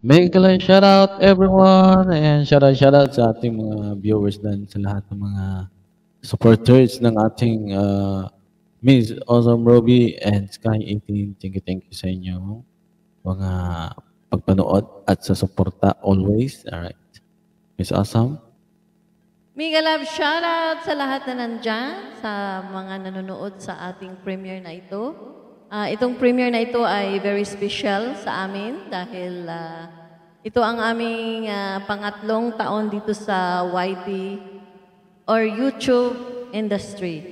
Mega shoutout everyone! Ayan, shoutout sa ating mga viewers din, sa lahat ng mga supporters ng ating Miss Awesome Robbie and Sky 18. Thank you sa inyo mga pagpanood at sa suporta always. Alright. Miss Awesome? Mega love shoutout sa lahat na nandyan, sa mga nanonood sa ating premiere na ito. Itong premiere na ito ay very special sa amin dahil ito ang aming pangatlong taon dito sa YT or YouTube industry.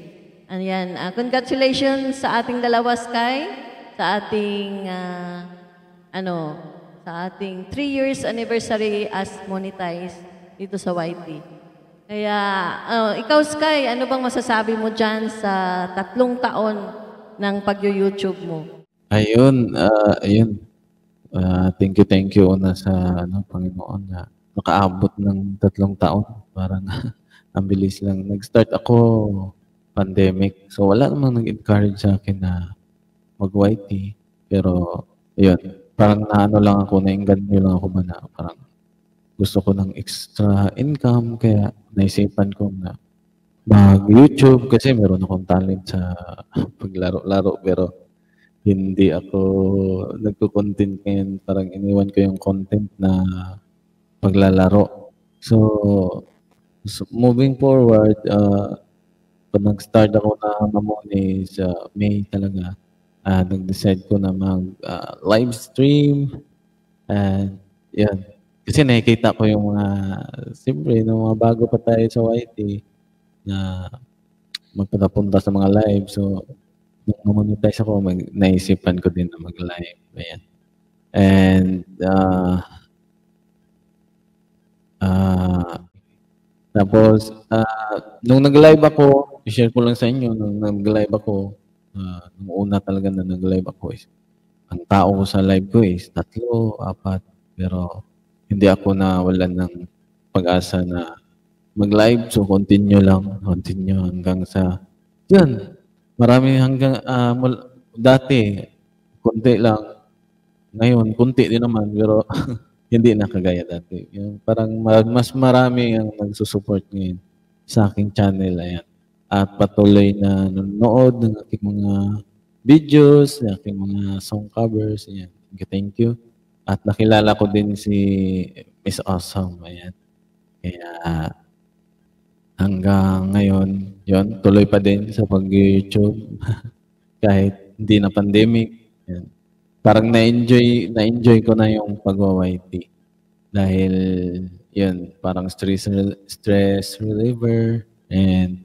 Ayan, congratulations sa ating dalawa, Sky, sa ating sa ating 3 years anniversary as monetized dito sa YT. Kaya, ikaw, Sky, ano bang masasabi mo dyan sa 3 taon ng pag-YouTube mo? Ayun, thank you una sa Panginoon na nakaabot ng 3 taon. Parang ang bilis lang. Nag-start ako pandemic. So wala namang nag-encourage sa akin na mag-YT. Pero ayun, parang naano lang ako, naengganyo lang ako ba na parang gusto ko ng extra income kaya naisipan ko na mag-YouTube kasi meron akong talent sa paglaro-laro pero hindi ako nagko-content ngayon. Parang iniwan ko yung content na paglalaro. So moving forward, pag nag-start ako na mamoni sa May talaga, nag-decide ko na live stream and yun. Kasi nakikita ko yung mga siyempre nung mga bago pa tayo sa YT na magpunta-punta sa mga live. So nung na-monetize ako, naisipan ko din na mag-live, ayan. And tapos nung nag-live ako, i-share ko lang sa inyo, nung nag-live ako, nung una talaga na nag-live ako is ang tao ko sa live ko is 3, 4, pero hindi ako nawalan ng pag-asa na mag-live. So continue hanggang sa yun, marami hanggang dati konti lang, ngayon konti din naman pero hindi na kagaya dati. Yung parang mas marami ang nagsusupport ngayon sa aking channel, ayan. At patuloy na nanonood ng aking mga videos, ng aking mga song covers, ayan. Thank you. At nakilala ko din si Miss Awesome, ayan. Kaya hanggang ngayon, yun, tuloy pa din sa pag-YouTube kahit hindi na pandemic. Yan. Parang na-enjoy ko na yung pag-YT dahil yun, parang stress reliever and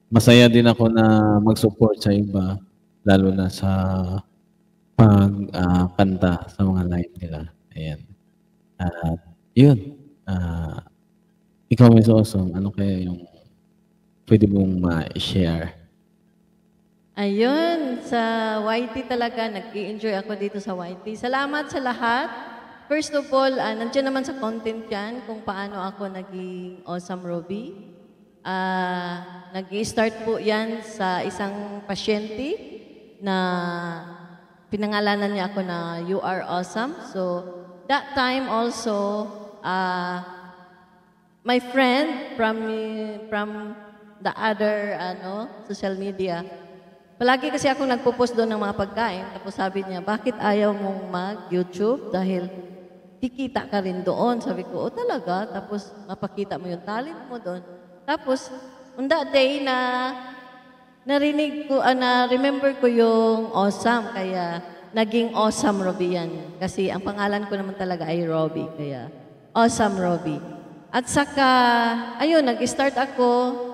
masaya din ako na mag-support sa iba lalo na sa pagkanta sa mga live nila. Ayan. At yun, ikaw Miss Awesome, ano kaya yung pwede mong ma-share? Ayun, sa YT talaga, nag-i-enjoy ako dito sa YT. Salamat sa lahat. First of all, nandiyan naman sa content yan kung paano ako naging Awesome Robbie. Nag-i-start po yan sa isang pasyente na pinangalanan niya ako na You Are Awesome. So, that time also, my friend from the other social media, palagi kasi ako nagpo-post doon ng mga pagkain. Tapos sabi niya, bakit ayaw mong mag-YouTube? Dahil kikita ka rin doon. Sabi ko, oh talaga? Tapos mapakita mo yung talent mo doon. Tapos, on that day na na-remember ko yung Awesome. Kaya naging Awesome Robbie yan. Kasi ang pangalan ko naman talaga ay Robbie. Kaya Awesome Robbie. At saka, ayun, nag-start ako.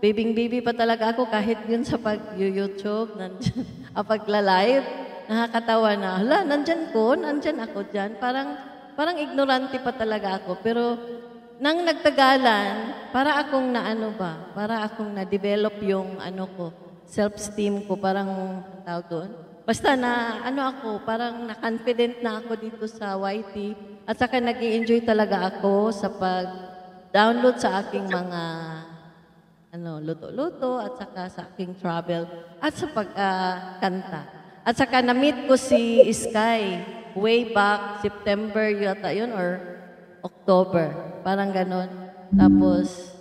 Baby pa talaga ako kahit yun sa pag-YouTube, pagla-live, nakakatawa na, hala, nandyan ako dyan. Parang ignorante pa talaga ako. Pero nang nagtagalan, para akong na-develop yung self-esteem ko, parang tawag doon. Basta parang na-confident na ako dito sa YT. At saka nag-i-enjoy talaga ako sa pag-download sa aking mga luto-luto at saka sa aking travel at sa pagkanta. At saka na-meet ko si Sky. way back September yata yun or October. Parang ganon. Tapos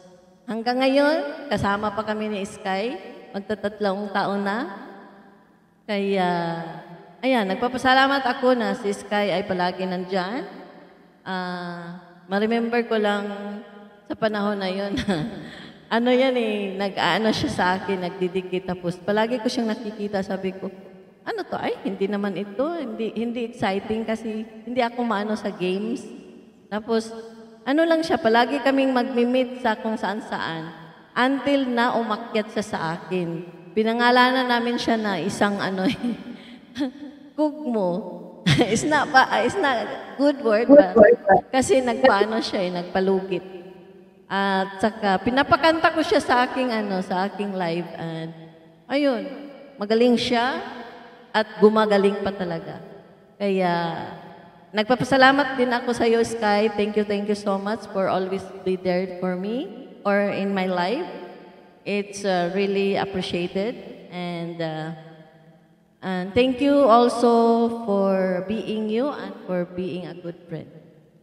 hanggang ngayon, kasama pa kami ni Sky. Magtatatlong taon na. Kaya, ayan, nagpapasalamat ako na si Sky ay palagi nandyan. Ma-remember ko lang sa panahon na yun. Ano yan eh, nag-ano siya sa akin, nagdidikit. Tapos palagi ko siyang nakikita, sabi ko, ano to? Ay, hindi naman ito. Hindi exciting kasi hindi ako maano sa games. Tapos, ano lang siya, palagi kaming magmi-meet sa kung saan-saan. Until na umakyat siya sa akin. Pinangalanan namin siya na isang ano, kugmo. It's not good word, but kasi nagpaano siya, nagpalugit. At saka, pinapakanta ko siya sa aking live. And, ayun, magaling siya at gumagaling pa talaga. Kaya, nagpapasalamat din ako sa iyo, Sky. Thank you so much for always be there for me or in my life. It's really appreciated. And thank you also for being you and for being a good friend.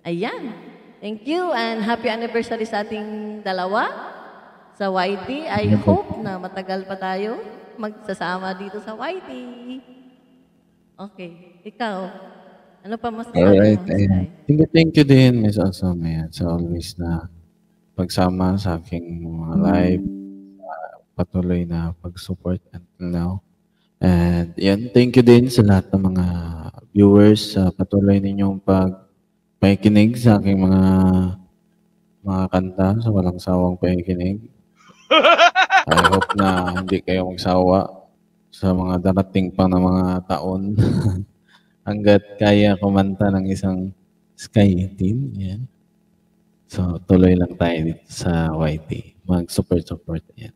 Ayan. Thank you and happy anniversary sa ating dalawa sa YT. I hope na matagal pa tayo magsasama dito sa YT. Okay, ikaw. Ano pa masasabi Alright. mo? Thank you din, Miss Awesome, sa always na pagsama sa aking mga live, patuloy na pag-support until now. And yan, thank you din sa lahat ng mga viewers sa patuloy ninyong pakikinig sa aking mga kanta, sa walang sawang pakikinig. I hope na hindi kayo magsawa sa mga darating pa na mga taon hanggat kaya kumanta ng isang Sky team. Yan. So, tuloy lang tayo dito sa YT. Mag-support. Yan.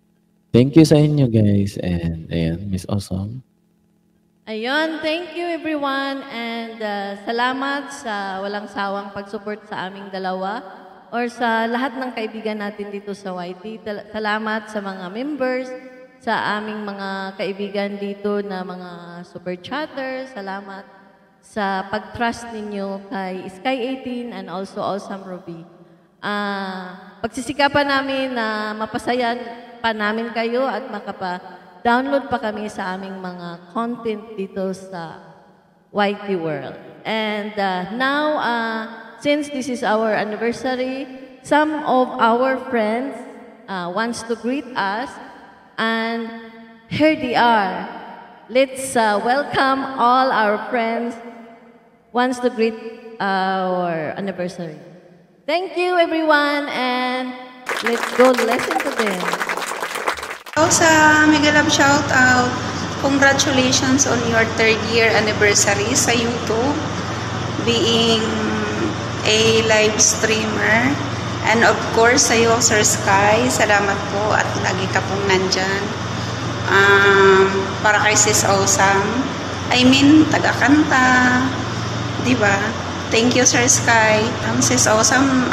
Thank you sa inyo, guys. And, ayan, Miss Awesome. Ayun, thank you everyone and salamat sa walang sawang pag-support sa aming dalawa or sa lahat ng kaibigan natin dito sa YT. Salamat sa mga members, sa aming mga kaibigan dito na mga super chatters. Salamat sa pag-trust ninyo kay Sky 18 and also Awesome Ruby. Pagsisikapan namin na mapasayan pa namin kayo at download pa kami sa aming mga content dito sa YT World. And now, since this is our anniversary, some of our friends wants to greet us, and here they are. Let's welcome all our friends wants to greet our anniversary. Thank you, everyone, and let's go listen to them. Hello sa Miguel Love shoutout. Congratulations on your 3rd year anniversary sa YouTube, being a live streamer. And of course, sa iyo, Sir Sky, salamat po at lagi ka pong nandyan. Para kay Sis Awesome, I mean, taga-kanta, di ba? Thank you, Sir Sky. Sis Awesome,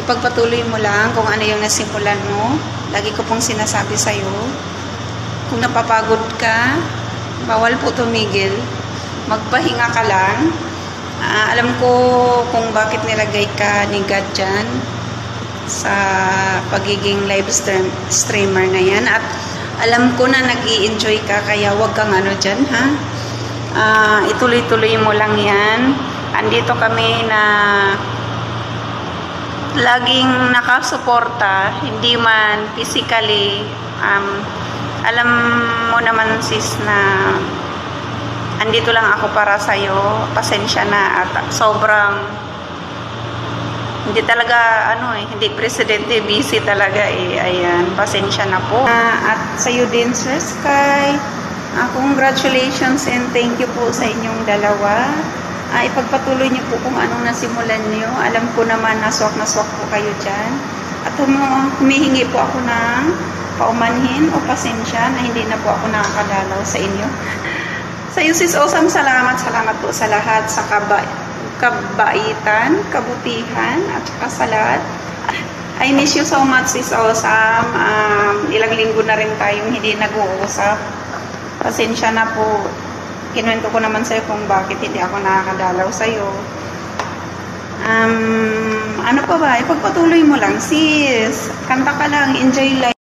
ipagpatuloy mo lang kung ano yung nasimulan mo. Lagi ko pong sinasabi sa'yo, kung napapagod ka, bawal po tumigil. Magpahinga ka lang. Alam ko kung bakit nilagay ka ni God dyan sa pagiging live streamer na yan. At alam ko na nag-i-enjoy ka, kaya wag kang ano dyan, ha? Ituloy-tuloy mo lang yan. Andito kami na laging nakasuporta, hindi man physically. Alam mo naman, sis, na andito lang ako para sa'yo. Pasensya na at sobrang hindi talaga, hindi presidente, busy talaga eh. Ayan, pasensya na po. At sa'yo din, Sir Sky, congratulations and thank you po sa inyong dalawa. Ipagpatuloy niyo po kung anong nasimulan niyo. Alam ko naman na swak po kayo dyan. At humihingi po ako ng paumanhin o pasensya na hindi na po ako nakakadalaw sa inyo. Sa iyo, Sis Awesome, salamat po sa lahat, sa kabaitan, kabutihan, at saka sa lahat. I miss you so much, Sis Awesome. Ilang linggo na rin tayong hindi nag-uusap. Pasensya na po. Kinuwento ko naman sa'yo kung bakit hindi ako nakakadalaw sa'yo. Ano pa ba? Ipagpatuloy mo lang, sis. Kanta ka lang, enjoy life.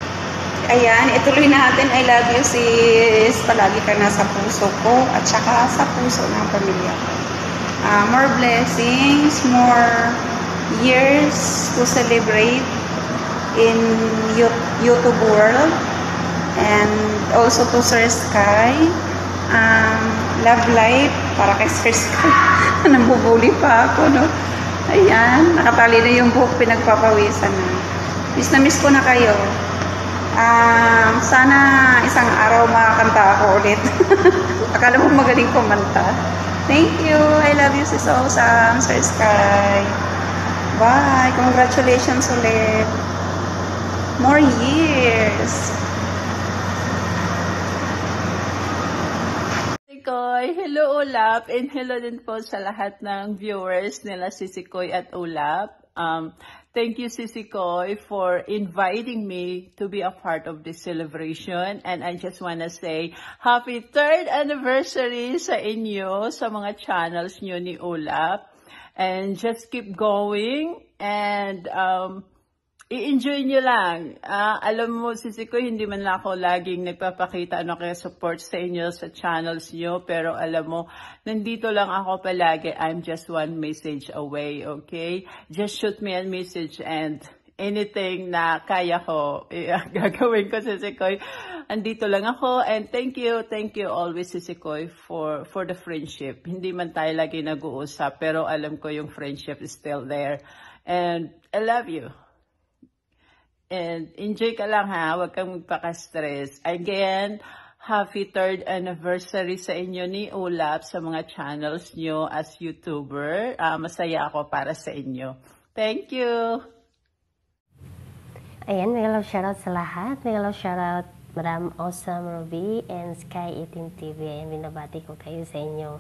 Ayan, ituloy natin. I love you, sis. Palagi ka na sa puso ko at saka sa puso ng pamilya ko. More blessings, more years to celebrate in YouTube world, and also to Sir Sky. Love life para kay Sir Sky. Nambubuli pa ako, no? Ayan, nakatali na yung buhok, pinagpapawisan na. Miss ko na kayo. Sana isang araw makakanta ako ulit. Akala mo magaling kumanta. Thank you. I love you, Sis Awesome, Sir Sky. Bye. Congratulations ulit. More years. Koy, hello Ulap, and hello din po sa lahat ng viewers nila Sisi Koy at Ulap. Thank you Sisi Koy for inviting me to be a part of this celebration, and I just wanna say happy 3rd anniversary sa inyo, sa mga channels nyo ni Ulap, and just keep going, and i-enjoy nyo lang. Alam mo, Sisi Koy, hindi man lang ako laging nagpapakita kaya support sa inyo sa channels nyo. Pero alam mo, nandito lang ako palagi. I'm just one message away, okay? Just shoot me a message and anything na kaya ko, gagawin ko, Sisi Koy. Andito lang ako, and thank you always, Sisi Koy, for the friendship. Hindi man tayo lagi nag-uusap, pero alam ko yung friendship is still there. And I love you. And enjoy ka lang ha, huwag kang magpaka-stress. Again, happy 3rd anniversary sa inyo ni Ulap sa mga channels nyo as YouTuber. Masaya ako para sa inyo. Thank you! Ayan, may love shoutout sa lahat. May love shoutout Madam Awesome Ruby and Sky 18 TV. Ayan, binabati ko kayo sa inyong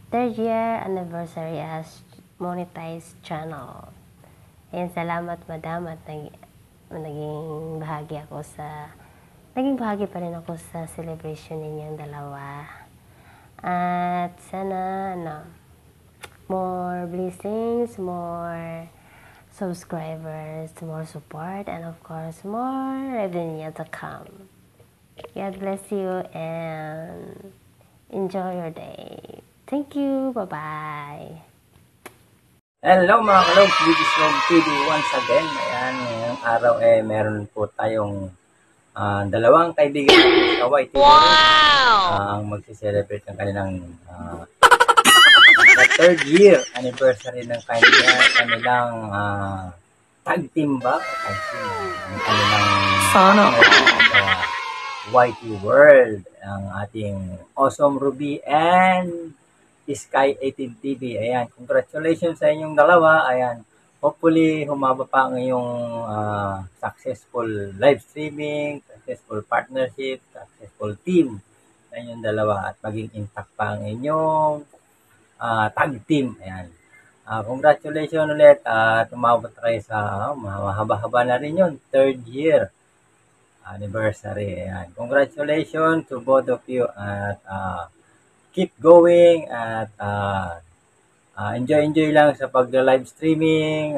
3rd year anniversary as monetized channel. Ayan, salamat Madam at naging bahagi pa rin ako sa celebration ninyong dalawa. At sana, more blessings, more subscribers, more support, and of course, more revenue to come. God bless you and enjoy your day. Thank you. Bye-bye. Hello mga kalog, this is Log TV once again. Ayan, ngayong araw meron po tayong dalawang kaibigan sa YT. Ang magsiselebrate ng kanilang 3rd year anniversary ng kanilang tag team ba? Tag team. Ang kanilang YT World. Ang ating Awesome Ruby and Sky 18 TV. Ayan, congratulations sa inyong dalawa. Ayan, hopefully humaba pa ang iyong successful live streaming, successful partnership, successful team sa inyong dalawa at maging intact pa ang inyong tag team. Ayan. Congratulations ulit at umabot kayo sa mahaba-haba na rin yun, 3rd year anniversary. Ayan. Congratulations to both of you at keep going at enjoy lang sa pag-live streaming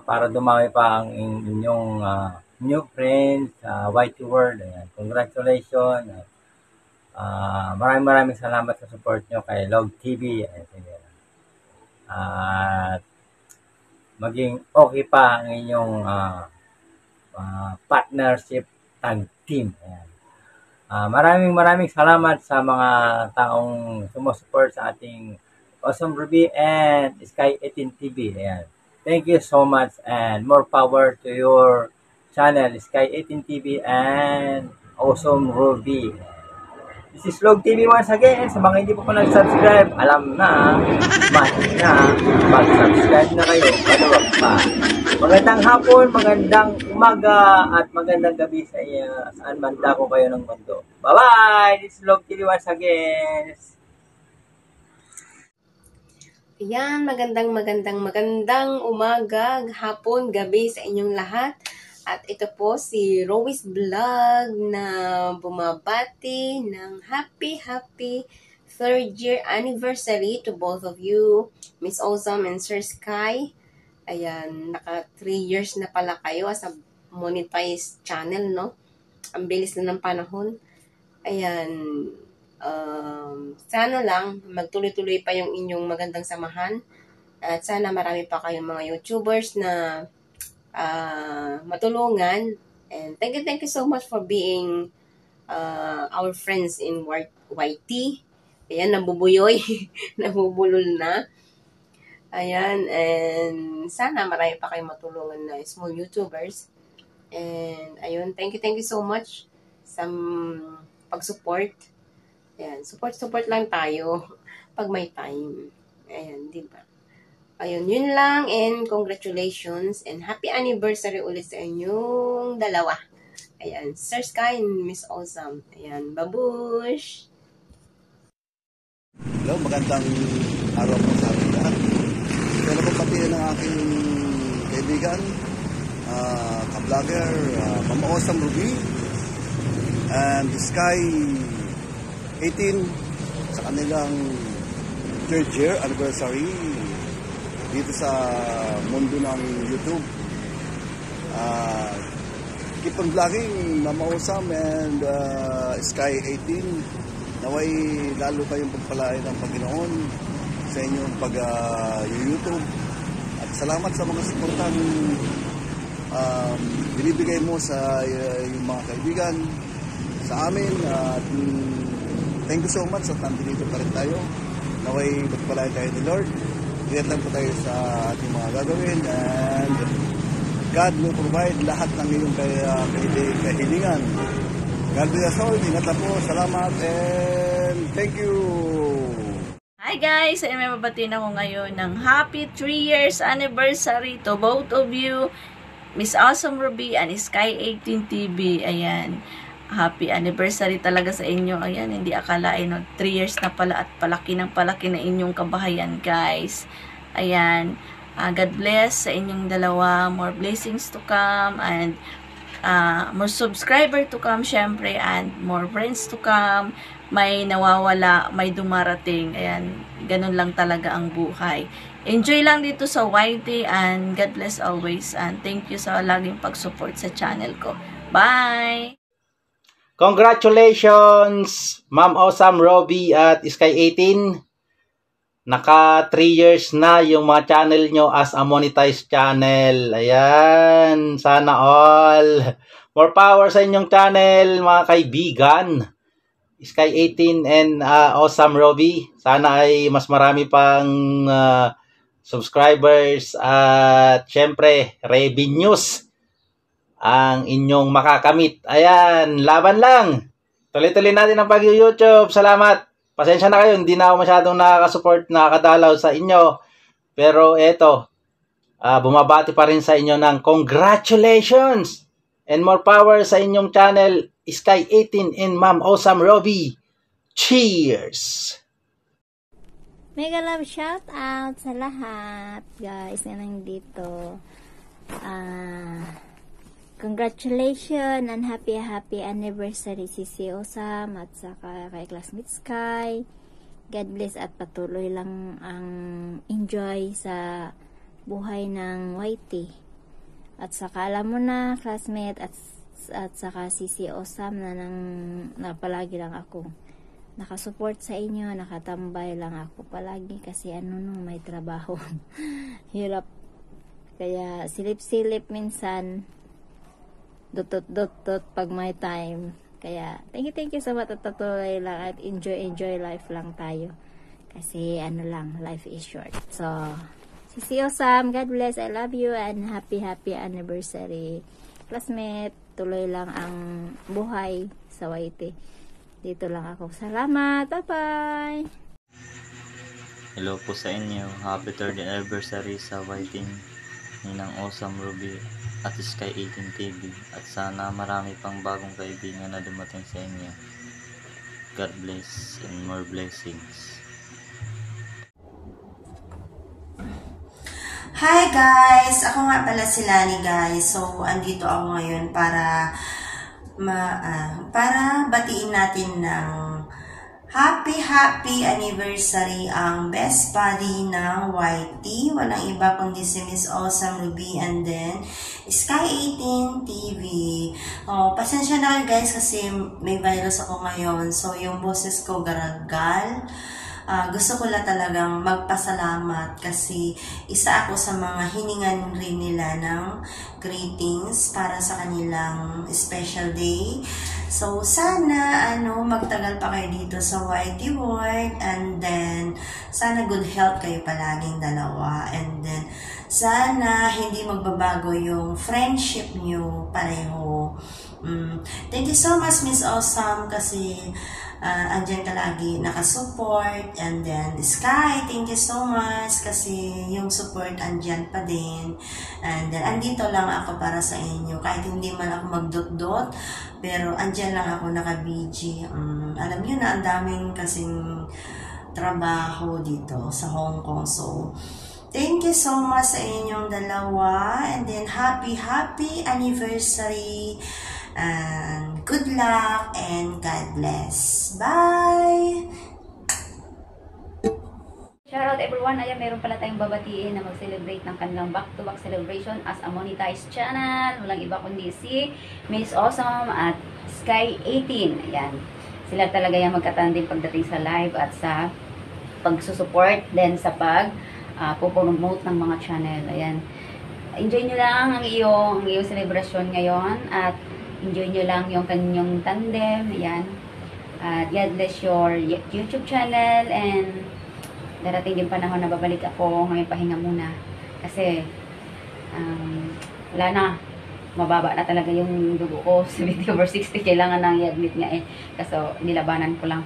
para dumami pa ang inyong new friends sa YT World. Ayan. Congratulations. Maraming salamat sa support nyo kay Log TV. At maging okay pa ang inyong partnership tag team. Ayan. Maraming salamat sa mga taong sumusupport sa ating Awesome Ruby and Sky 18 TV. Ayan. Thank you so much and more power to your channel, Sky 18 TV and Awesome Ruby. This is Log TV once again. Sa mga hindi po nag-subscribe, alam na, matik na, mag-subscribe na kayo, maluwag pa. Magandang hapon, magandang umaga, at magandang gabi sa iyo, saan man dako kayo ng mundo. Bye-bye! This is Log TV once again. Ayan, magandang umaga, hapon, gabi sa inyong lahat. At ito po si Rowis Vlog na bumabati ng happy 3rd year anniversary to both of you, Miss Awesome and Sir Sky. Ayan, naka 3 years na pala kayo as a monetized channel, no? Ang bilis na ng panahon. Ayan, sana lang magtuloy-tuloy pa yung inyong magandang samahan. At sana marami pa kayong mga YouTubers na matulungan. And thank you so much for being our friends in YT. Ayan, nabubuyoy. Nabubulol na. Ayan, and sana marami pa kayong matulungan na small YouTubers. And ayun, thank you so much sa pag-support. Ayan, support lang tayo pag may time. Ayan, di ba? Ayun, yun lang, and congratulations and happy anniversary ulit sa inyong dalawa. Ayan, Sir Sky and Miss Awesome. Ayan, babush! Hello, magandang araw po sa ating lahat. Pero ko pati ng aking kaibigan, ka-vlogger, Ma'am Awesome Ruby, and Sky 18 sa kanilang 3rd year anniversary dito sa mundo ng YouTube. Keep on vlogging, Ma'am Awesome and Sky 18. Naway lalo kayong pagpalain ng Panginoon sa inyong pag-YouTube. At salamat sa mga suportang binibigay mo sa yung mga kaibigan, sa amin. At thank you so much at nandito pa rin tayo. Naway pagpalain tayo ni Lord. Ingat lang po tayo sa ating mga gagawin. And God will provide lahat ng iyong kahilingan. God bless all. Ingat lang po. Salamat and thank you. Hi guys! Ay may mabatiin ako ngayon ng happy 3 years anniversary to both of you, Miss Awesome Ruby and Sky 18 TV. Ayan. Happy anniversary talaga sa inyo. Ayan, hindi akalain. 3 years na pala at palaki na inyong kabahayan, guys. Ayan. God bless sa inyong dalawa. More blessings to come and more subscriber to come, syempre, and more friends to come. May nawawala, may dumarating. Ayan, ganun lang talaga ang buhay. Enjoy lang dito sa YT and God bless always. And thank you sa laging pag-support sa channel ko. Bye! Congratulations, Ma'am Awesome Robbie at Sky 18. Naka 3 years na yung mga channel nyo as a monetized channel. Ayan, sana all. More power sa inyong channel, mga kaibigan. Sky 18 and Awesome Robbie. Sana ay mas marami pang subscribers at syempre revenues ang inyong makakamit. Ayan, laban lang. Tuloy-tuloy natin ang pag-YouTube. Salamat. Pasensya na kayo, hindi na ako masyadong nakaka-support, nakakadalaw sa inyo. Pero eto, bumabati pa rin sa inyo ng congratulations and more power sa inyong channel, Sky 18 and Ma'am Awesome Robbie. Cheers! Mega love shout out sa lahat guys na nandito. Congratulations and happy anniversary Sisi Awesome at saka kay classmate Sky. God bless at patuloy lang ang enjoy sa buhay ng YT. At saka alam mo na classmate at saka Sisi Awesome na palagi lang ako nakasupport sa inyo, nakatambay lang ako palagi kasi may trabaho. Hirap. Kaya silip-silip minsan, dutot pag may time. Kaya thank you so much at patuloy lang at enjoy life lang tayo. Kasi lang, life is short. So, Sisi Awesome, God bless, I love you and happy anniversary. Classmate, tuloy lang ang buhay sa YT. Dito lang ako. Salamat. Bye-bye. Hello po sa inyo. Happy 3rd anniversary sa YT Ninang Awesome Ruby at Sky 18 TV. At sana marami pang bagong kaibigan na dumating sa inyo. God bless and more blessings. Hi guys! Ako nga pala si Lani guys. So, andito ako ngayon para batiin natin ng happy anniversary ang best buddy ng YT. Walang iba kundi si Miss Awesome Ruby and then Sky 18 TV. Oh, pasensya na kayo guys kasi may virus ako ngayon. So, yung boses ko garagal. Gusto ko lang talagang magpasalamat kasi isa ako sa mga hiningan rin nila ng greetings para sa kanilang special day. So, sana magtagal pa kayo dito sa YT World and then sana good health kayo palaging dalawa and then sana hindi magbabago yung friendship nyo pareho. Thank you so much Miss Awesome kasi andyan ka lagi nakasupport and then Sky, thank you so much kasi yung support andyan pa din and then andito lang ako para sa inyo kahit hindi man ako magdot-dot pero andyan lang ako naka-BG. Alam nyo na ang daming kasing trabaho dito sa Hong Kong, so thank you so much sa inyong dalawa and then happy anniversary and good luck and God bless. Bye! Shoutout everyone! Ayan, meron pala tayong babatiin na mag-celebrate ng kanilang back-to-back celebration as a monetized channel. Walang iba kundi si Miss Awesome at Sky 18. Ayan. Sila talaga yung magkatandem pagdating sa live at sa pagsusupport then sa pag-promote ng mga channel. Ayan. Enjoy nyo lang ang iyong celebration ngayon at enjoy nyo lang yung kanyang tandem. Ayan. God bless your YouTube channel and darating din panahon na babalik ako. Ngayon pahinga muna. Kasi wala na. Mababa na talaga yung dugo ko. 70/60. Kailangan nang i-admit nga eh. Kaso nilabanan ko lang.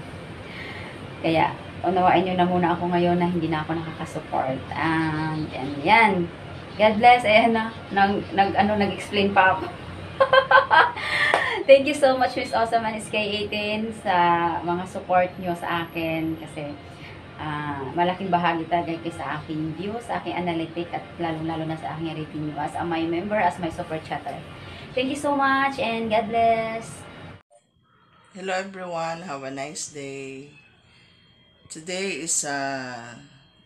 Kaya unawain nyo na muna ako ngayon na hindi na ako nakakasupport. Yan. God bless. Ayan na. Nag-explain pa ako. Thank you so much Miss Awesome and Sky 18 sa mga support nyo sa akin kasi malaking bahagi talaga sa aking views, sa aking analytic at lalo na sa aking rating nyo as my member, as my super chatter. Thank you so much and God bless. Hello everyone, have a nice day. Today is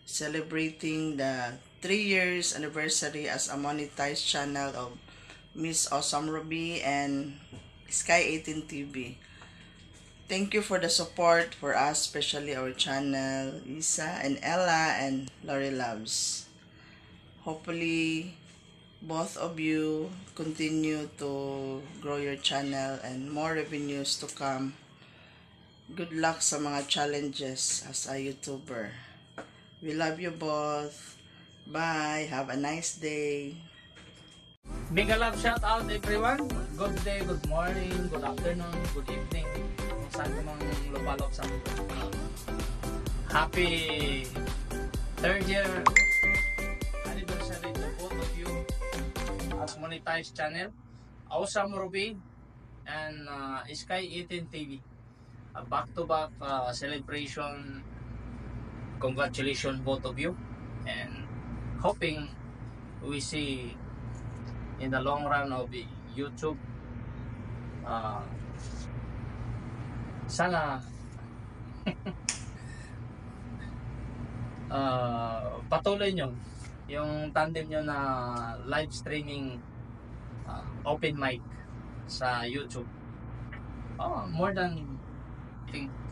celebrating the 3 years anniversary as a monetized channel of Miss Awesome Ruby and Sky 18 TV. Thank you for the support for us, especially our channel, Isa and Ella and Lori Loves. Hopefully, both of you continue to grow your channel and more revenues to come. Good luck sa mga challenges as a YouTuber. We love you both. Bye. Have a nice day. Mega love shout out everyone. Good day, good morning, good afternoon, good evening. Saan ko mang lupalop sa mundo. Happy 3rd year anniversary to both of you as monetized channel. Awesome Ruby and Sky 18 TV. Back-to-back celebration. Congratulations both of you and hoping we see in the long run of YouTube sana patuloy nyo yung tandem nyo na live streaming open mic sa YouTube. More than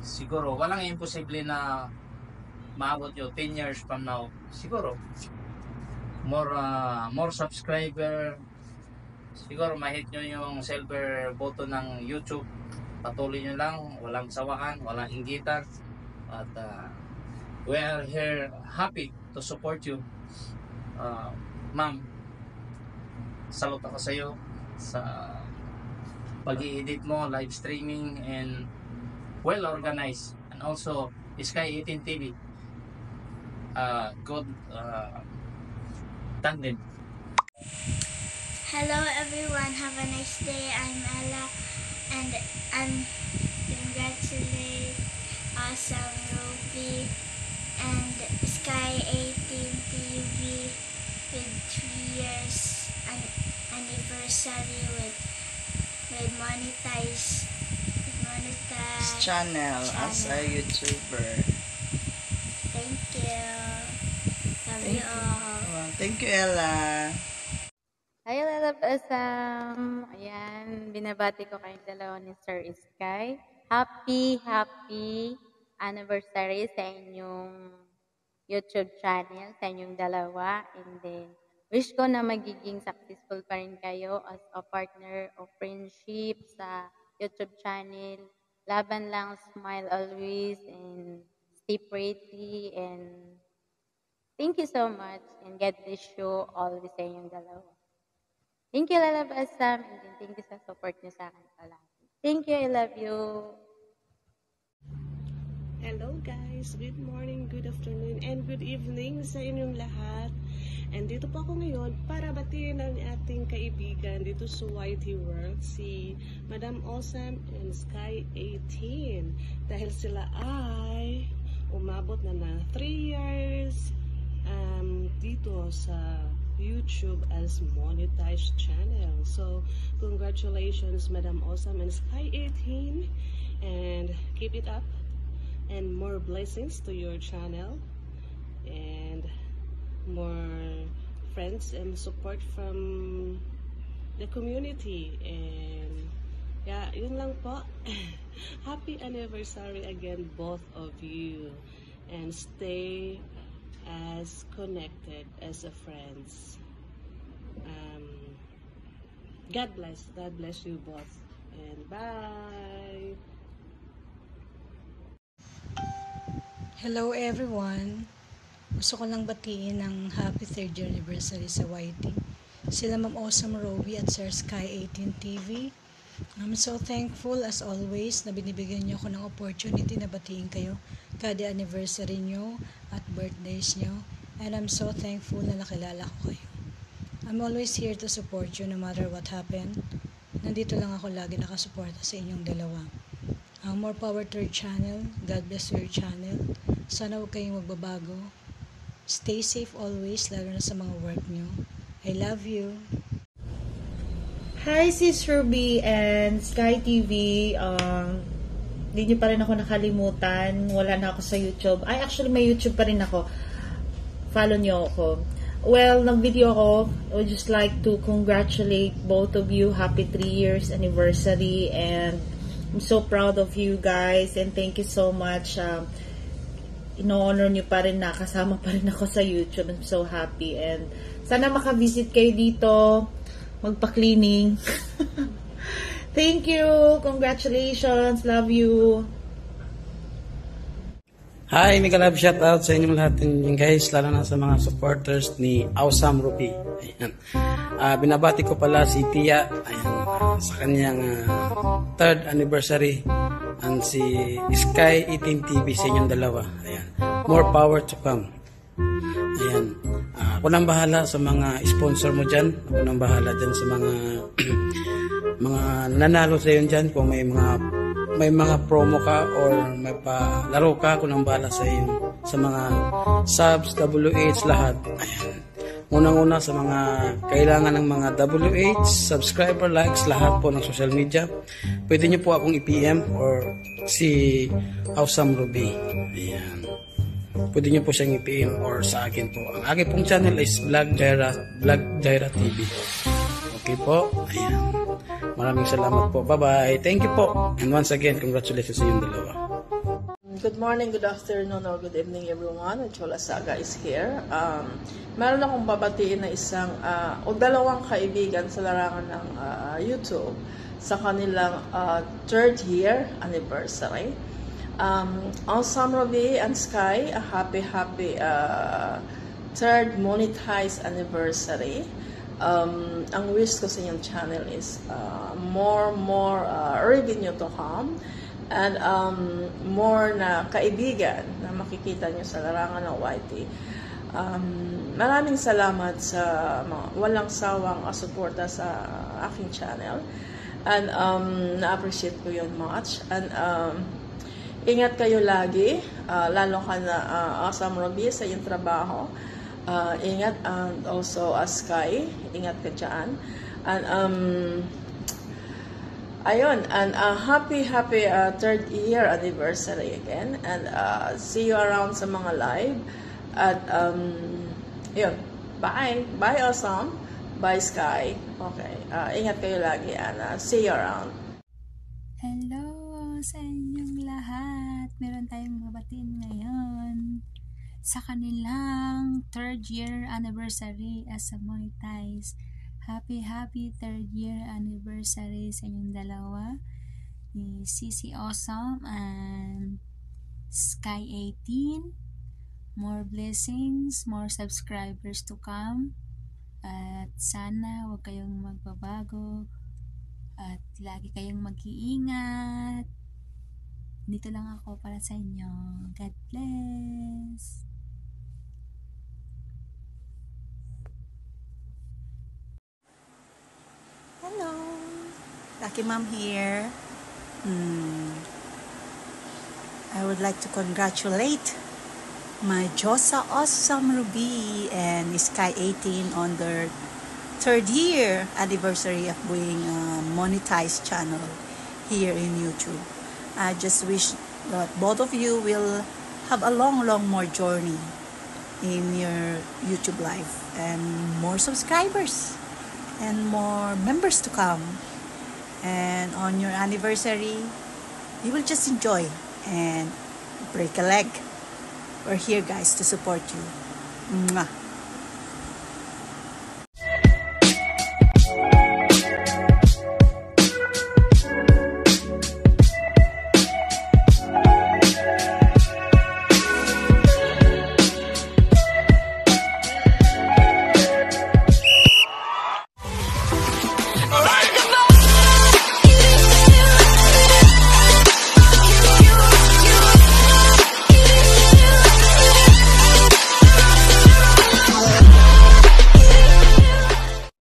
siguro walang imposible na maabot nyo 10 years from now. Siguro more subscriber, siguro ma-hit nyo yung silver button ng YouTube. Patuloy nyo lang, walang sawaan, walang inggitan at we are here happy to support you. Ma'am, salute ako sa iyo sa pag-i-edit mo, live streaming and well organized, and also Sky 18 TV, good tandem. Hello everyone, have a nice day. I'm Ella and I'm congratulate Awesome Ruby and Sky 18 TV 3 years anniversary with monetize channel as a YouTuber. Thank you. Love you all. Thank you, Ella. Hi, Love Asam. Ayan, binabati ko kayong dalawa ni Sir Sky. Happy anniversary sa inyong YouTube channel, sa inyong dalawa. And then, wish ko na magiging successful pa rin kayo as a partner of friendship sa YouTube channel. Laban lang, smile always, and stay pretty. And thank you so much. And God bless you always sa inyong dalawa. Thank you, Love Asam. And then, thank you sa support niyo sa akin palagi. Thank you, I love you. Hello guys, good morning, good afternoon, and good evening sa inyong lahat. And dito po ako ngayon para batiin ang ating kaibigan dito sa YT World, si Madam Awesome and Sky 18. Dahil sila ay umabot na 3 years dito sa YouTube as monetized channel. So, congratulations Madam Awesome and Sky 18, and keep it up. And more blessings to your channel and more friends and support from the community. And yeah, yun lang po. Happy anniversary again, both of you, and stay as connected as a friends. God bless you both, and bye. Hello everyone! Gusto ko lang batiin ng happy 3rd year anniversary sa YT. Sila Ma'am Awesome Robbie at Sir Sky 18 TV. I'm so thankful as always na binibigyan niyo ako ng opportunity na batiin kayo kada anniversary niyo at birthdays niyo. And I'm so thankful na nakilala ko kayo. I'm always here to support you no matter what happened. Nandito lang ako lagi nakasuporta sa inyong dalawa. More power to your channel. God bless your channel. Sana huwag kayong magbabago. Stay safe always, lalo na sa mga work nyo. I love you. Hi sis Ruby and Sky TV. Hindi nyo pa rin ako nakalimutan. Wala na ako sa YouTube. Actually may YouTube pa rin ako. Follow nyo ako. Well, nag-video ako. I would just like to congratulate both of you. Happy 3 years anniversary, and I'm so proud of you guys, and thank you so much. Ino-honor nyo pa rin na kasama pa rin ako sa YouTube. I'm so happy, and sana makavisit kayo dito, magpa-cleaning. Thank you, congratulations, love you. Hi, mega love shoutout sa inyong lahat guys, lalo na sa mga supporters ni Awesome Ruby. Ayan. Binabati ko pala si Tia, ayan, sa kanyang 3rd anniversary, and si Sky 18 TV sa inyong dalawa. Ayan. More power to come. Ayan. Ako nang bahala sa mga sponsor mo dyan. Ako nang bahala dyan sa mga mga nanalo sa iyo dyan. Kung may mga promo ka or may palaro ka, kung nang bahala sa iyo. Sa mga subs, WH, lahat. Ayan. Unang-una sa mga kailangan ng mga WH, subscriber, likes, lahat po ng social media. Pwede nyo po akong i-PM or si Awesome Ruby. Ayan. Pwede nyo po siyang i-PM or sa akin po. Ang akin pong channel is Vlog Jaira TV. Okay po. Ayan. Maraming salamat po. Bye-bye. Thank you po. And once again, congratulations sa inyong dalawa. Good morning, good afternoon, or good evening everyone. Chola Saga is here. Meron akong babatiin na isang o dalawang kaibigan sa larangan ng YouTube sa kanilang 3rd year anniversary. Awesome Ruby and Sky, a happy 3rd monetized anniversary. Ang wish ko sa inyong channel is more revenue to come, and more na kaibigan na makikita nyo sa larangan ng YT. Maraming salamat sa mga walang sawang suporta sa aking channel, and na-appreciate ko yun much. And ingat kayo lagi, lalo ka na Awesome Ruby sa iyong trabaho. ingat, and also Sky, ingat ka dyan. And ayun, and happy third year anniversary again, and see you around sa mga live. At yun, bye Awesome, bye Sky. Okay, ingat kayo lagi, and see you around. Hello sa inyong lahat. Meron tayong babatiin ngayon sa kanilang third year anniversary as a monetize. Happy third year anniversary sa inyong dalawa, ni Sisi Awesome and Sky 18. More blessings, more subscribers to come, at sana huwag kayong magbabago at lagi kayong mag-iingat. Dito lang ako para sa inyo. God bless. Hello, Lucky Mom here. I would like to congratulate my Josa Awesome Ruby and Sky 18 on their third year anniversary of being a monetized channel here in YouTube. I just wish that both of you will have a long more journey in your YouTube life, and more subscribers and more members to come. And on your anniversary, you will just enjoy and break a leg. We're here, guys, to support you. Mwah.